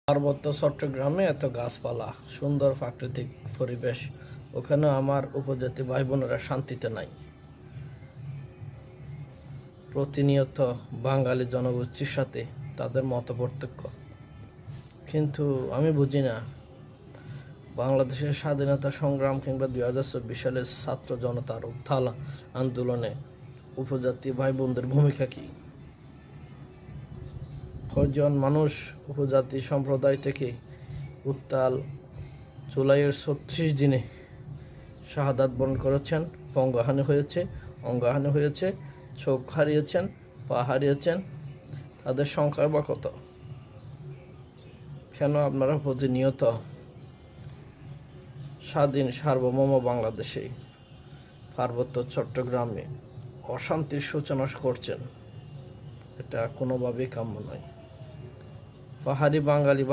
পার্বত্য চট্টগ্রামে এত গাছপালা, সুন্দর প্রাকৃতিক পরিবেশ, ওখানে আমার উপজাতি ভাই বোনেরা শান্তিতে নাই। প্রতিনিয়ত বাঙালি জনগোষ্ঠীর সাথে তাদের মতপার্থক্য। কিন্তু আমি বুঝি না, বাংলাদেশের স্বাধীনতা সংগ্রাম কিংবা 2024 সালের ছাত্র জনতার উত্থান আন্দোলনে উপজাতি ভাই বোনদের ভূমিকা কী? কয়জন মানুষ উপজাতি সম্প্রদায় থেকে উত্তাল জুলাইয়ের 36 দিনে শাহাদাত বরণ করেছেন, অঙ্গহানি হয়েছে, চোখ হারিয়েছেন, পা হারিয়েছেন, তাদের সংখ্যা বা কত? কেন আপনারা প্রতিনিয়ত স্বাধীন সার্বভৌম বাংলাদেশে পার্বত্য চট্টগ্রামে অশান্তির সূচনা করছেন? এটা কোনোভাবেই কাম্য নয়। পাহাড়ি বাঙালি